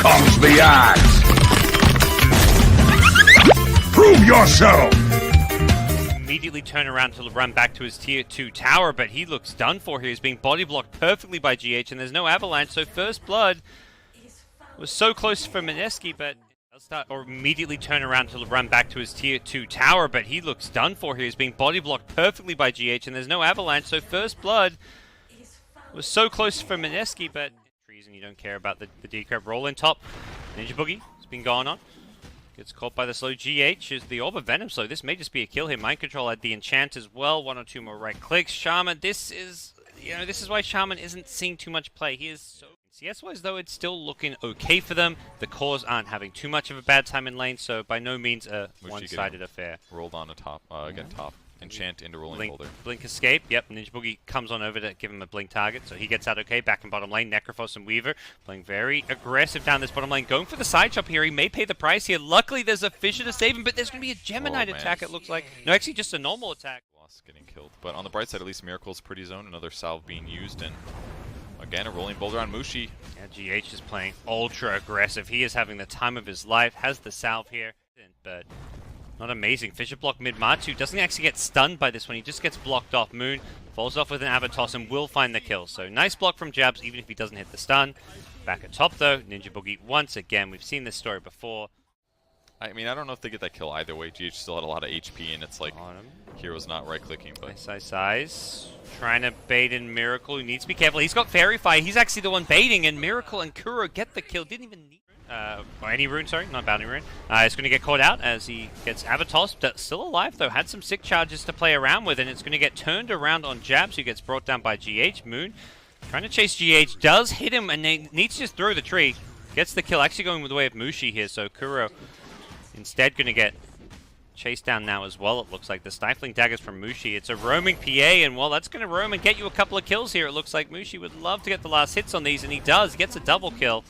comes the axe! Prove yourself! Immediately turn around to run back to his tier 2 tower, but he looks done for here. He's being body blocked perfectly by GH, and there's no avalanche, so first blood was so close for Mineski, but immediately turn around to run back to his tier 2 tower, but he looks done for here. He's being body blocked perfectly by GH, and there's no avalanche, so first blood was so close for Mineski, but reason you don't care about the decrep roll in top. Ninja Boogie has been going on. Gets caught by the slow. GH is the Orb of Venom, so this may just be a kill here. Mind Control had the enchant as well. One or two more right clicks. Shaman, this is why Shaman isn't seeing too much play. He is so CS-wise, though, it's still looking okay for them. The cores aren't having too much of a bad time in lane, so by no means a one-sided affair. Rolled on the top, again top. Enchant into rolling boulder. Blink escape, yep. Ninja Boogie comes on over to give him a blink target, so he gets out okay. Back in bottom lane, Necrophos and Weaver playing very aggressive down this bottom lane. Going for the side chop here, he may pay the price here. Luckily, there's a Fissure to save him, but there's going to be a Gemini attack, it looks like. No, actually, just a normal attack. Lost getting killed. But on the bright side, at least Miracle's pretty zoned. Another salve being used, and again, a rolling boulder on Mushi. Yeah, GH is playing ultra aggressive. He is having the time of his life, has the salve here, but not amazing. Fissure block mid. Matu doesn't actually get stunned by this one. He just gets blocked off. Moon falls off with an Avatos and will find the kill. So nice block from Jabs, even if he doesn't hit the stun. Back at top, though, Ninja Boogie once again. We've seen this story before. I mean, I don't know if they get that kill either way. GH still had a lot of HP, and it's like Hero's not right-clicking. But size. Trying to bait in Miracle. He needs to be careful. He's got Fairy Fire. He's actually the one baiting, and Miracle and Kuro get the kill. Didn't even need any rune, sorry, not bounty rune. It's going to get caught out as he gets Avatos, still alive though, had some sick charges to play around with, and it's going to get turned around on Jabs, who gets brought down by GH. Moon trying to chase GH, does hit him, and they needs to just throw the tree. Gets the kill, actually going with the way of Mushi here, so Kuro instead going to get chased down now as well. It looks like the Stifling Daggers from Mushi. It's a roaming PA, and well, that's going to roam and get you a couple of kills here. It looks like Mushi would love to get the last hits on these, and he does. He gets a double kill.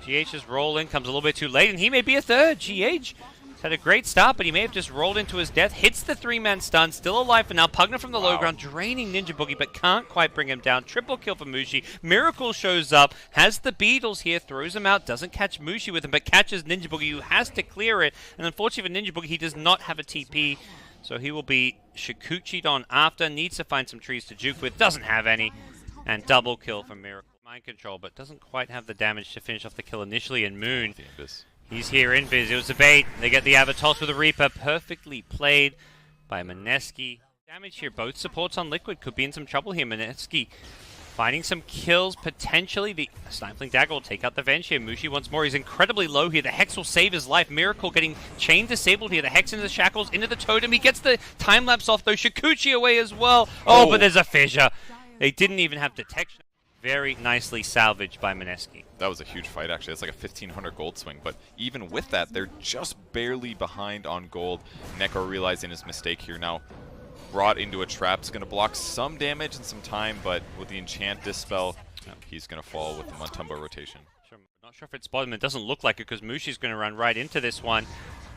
GH's roll in comes a little bit too late, and he may be a third. GH had a great start, but he may have just rolled into his death. Hits the three-man stun, still alive for now. Pugna from the low ground, draining Ninja Boogie, but can't quite bring him down. Triple kill for Mushi. Miracle shows up, has the Beetles here, throws him out, doesn't catch Mushi with him, but catches Ninja Boogie, who has to clear it. And unfortunately for Ninja Boogie, he does not have a TP, so he will be Shikuchi'd on after. Needs to find some trees to juke with, doesn't have any. And double kill from Miracle. Mind Control, but doesn't quite have the damage to finish off the kill initially. And Moon, he's here, Invis. It was a bait. They get the Avatos with a Reaper. Perfectly played by Mineski. Damage here. Both supports on Liquid could be in some trouble here. Mineski finding some kills, potentially. The Stifling Dagger will take out the Venge here. Mushi once more. He's incredibly low here. The Hex will save his life. Miracle getting chain disabled here. The Hex into the shackles, into the totem. He gets the time-lapse off, though. Shikuchi away as well. Oh, but there's a fissure. They didn't even have detection. Very nicely salvaged by Mineski. That was a huge fight, actually. That's like a 1,500 gold swing. But even with that, they're just barely behind on gold. Neko realizing his mistake here now. Brought into a trap. It's going to block some damage and some time, but with the enchant dispel, he's going to fall with the Montumbo rotation. Not sure if it's bottom. It doesn't look like it because Mushi's going to run right into this one.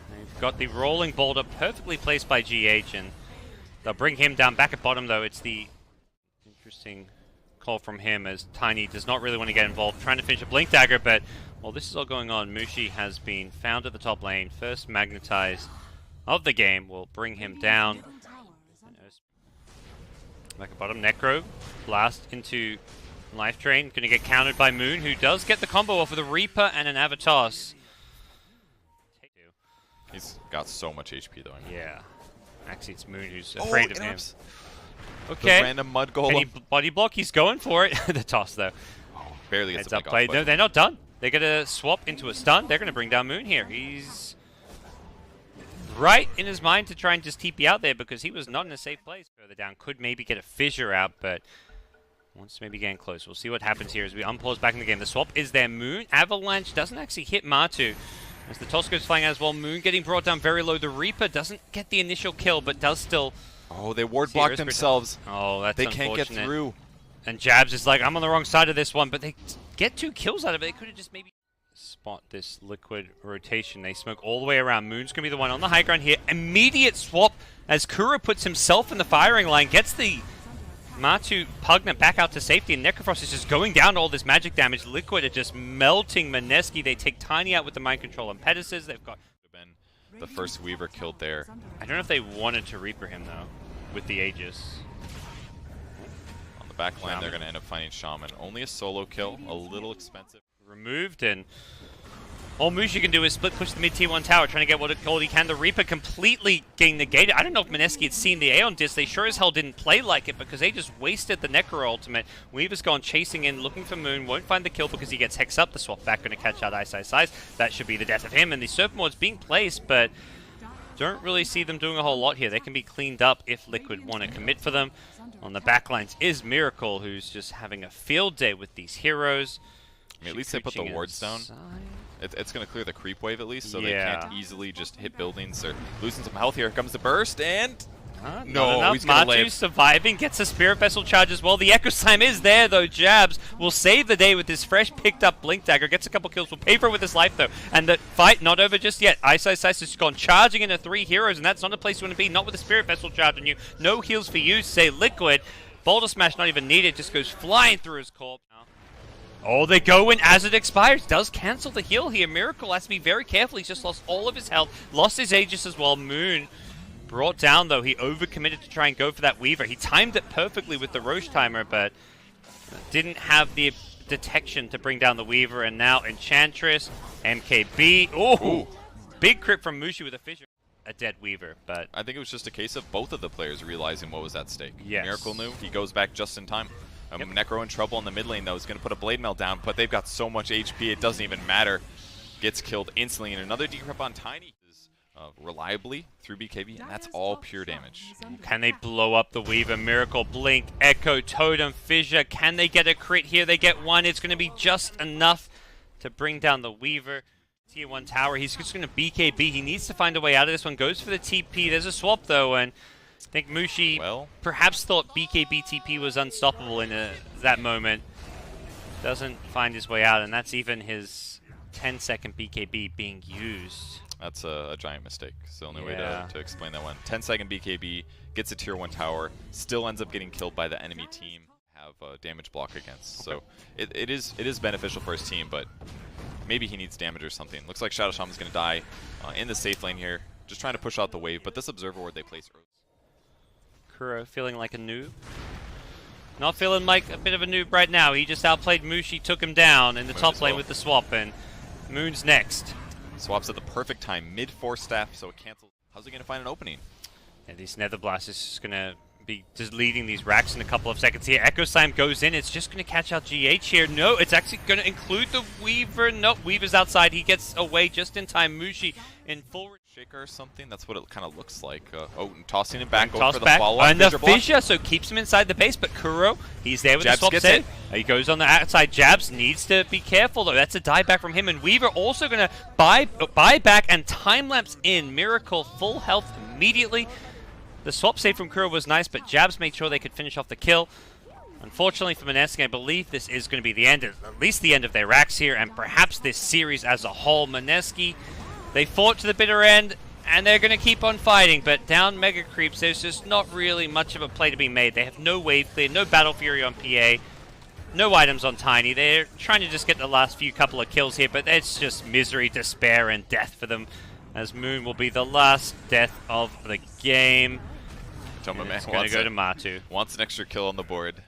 They've got the rolling boulder perfectly placed by GH, and they'll bring him down. Back at bottom, though, it's the interesting call from him as Tiny does not really want to get involved, trying to finish a Blink Dagger, but while this is all going on, Mushi has been found at the top lane. First magnetize of the game will bring him down. Back at bottom, Necro blast into Life Drain, going to get countered by Moon, who does get the combo off with a Reaper and an Avatos. He's got so much HP though. Yeah, actually it's Moon who's afraid of him. Okay. The random mud golem. Can he body block? He's going for it. The toss, though. Oh, barely gets up play. No, they're not done. They're going to swap into a stun. They're going to bring down Moon here. He's right in his mind to try and just TP out there because he was not in a safe place. Further down, could maybe get a fissure out, but wants to maybe getting close. We'll see what happens here as we unpause back in the game. The swap is there. Moon. Avalanche doesn't actually hit Matu. As the toss goes flying out as well. Moon getting brought down very low. The Reaper doesn't get the initial kill, but does still... Oh, they ward block themselves. Oh, that's They can't get through. And Jabs is like, I'm on the wrong side of this one, but they get 2 kills out of it. They could have just maybe spot this Liquid rotation. They smoke all the way around. Moon's going to be the one on the high ground here. Immediate swap as Kuro puts himself in the firing line, gets the Matu Pugna back out to safety, and Necrofrost is just going down to all this magic damage. Liquid are just melting Mineski. They take Tiny out with the Mind Control and Pegasus. They've got... The first Weaver killed there. I don't know if they wanted to Reaper him, though, with the Aegis. On the back line, they're going to end up finding Shaman. Only a solo kill, a little expensive. Removed, and all Mushi can do is split push the mid tier 1 tower, trying to get all he can. The Reaper completely getting negated. I don't know if Mineski had seen the Aeon Disc. They sure as hell didn't play like it because they just wasted the Necro ultimate. Weaver's gone chasing in, looking for Moon. Won't find the kill because he gets Hex up. The swap back going to catch out Ice. That should be the death of him. And the Serpent Ward's being placed, but don't really see them doing a whole lot here. They can be cleaned up if Liquid want to commit for them. On the backlines is Miracle, who's just having a field day with these heroes. I mean, at least they put the wards down. It's going to clear the creep wave at least, so they can't easily just hit buildings. They're losing some health here. Here comes the burst, and... no, he's going to live. Surviving, gets a Spirit Vessel charge as well. The Echo Slime is there, though. Jabs will save the day with this fresh picked up Blink Dagger. Gets a couple kills. Will pay for it with his life, though. And the fight not over just yet. Ice has gone charging into 3 heroes, and that's not a place you want to be. Not with a Spirit Vessel charge on you. No heals for you, say Liquid. Boulder Smash not even needed. Just goes flying through his corpse. Oh, they go in as it expires. Does cancel the heal here. Miracle has to be very careful. He's just lost all of his health. Lost his Aegis as well. Moon brought down, though. He overcommitted to try and go for that Weaver. He timed it perfectly with the Roche timer, but didn't have the detection to bring down the Weaver. And now Enchantress, MKB. Oh, big crit from Mushi with a fissure. A dead Weaver, but... I think it was just a case of both of the players realizing what was at stake. Yes. Miracle knew. He goes back just in time. Necro in trouble in the mid lane, though, is going to put a Blade Mail down, but they've got so much HP, it doesn't even matter. Gets killed instantly, and another decrypt on Tiny. Reliably through BKB, and that's all pure damage. Can they blow up the Weaver? Miracle, Blink, Echo, Totem, Fissure. Can they get a crit here? They get one. It's going to be just enough to bring down the Weaver. Tier 1 tower. He's just going to BKB. He needs to find a way out of this one. Goes for the TP. There's a swap, though, and I think Mushi perhaps thought BKB TP was unstoppable in that moment. Doesn't find his way out, and that's even his 10-second BKB being used. That's a giant mistake. It's the only way to explain that one. 10-second BKB, gets a tier 1 tower, still ends up getting killed by the enemy team. Have a damage block against. So it is beneficial for his team, but maybe he needs damage or something. Looks like Shadow Shaman's going to die in the safe lane here. Just trying to push out the wave, but this Observer Ward they place early. Kuro feeling like a noob. Not feeling like a bit of a noob right now. He just outplayed Mushi, took him down in the top lane with the swap, and Moon's next. Swaps at the perfect time, mid-4 staff, so it cancels. How's he going to find an opening? Yeah, these Nether Blast is just going to be just leading these racks in a couple of seconds here. Echo Slime goes in. It's just going to catch out GH here. No, it's actually going to include the Weaver. No, Weaver's outside. He gets away just in time. Mushi in full shaker or something. That's what it kind of looks like. And tossing him back over the back. follow-up. And the Fissure, so keeps him inside the base. But Kuro, he's there with Jabs the swap save. He goes on the outside. Jabs needs to be careful, though. That's a die back from him. And Weaver also going to buy back and time-lapse in. Miracle, full health immediately. The swap save from Kuro was nice, but Jabs made sure they could finish off the kill. Unfortunately for Mineski, I believe this is going to be the end, at least the end of their racks here, and perhaps this series as a whole. Mineski, they fought to the bitter end, and they're going to keep on fighting, but down Mega Creeps, there's just not really much of a play to be made. They have no wave clear, no Battle Fury on PA, no items on Tiny. They're trying to just get the last couple of kills here, but it's just misery, despair, and death for them, as Moon will be the last death of the game. It's going to go to Matu. Wants an extra kill on the board.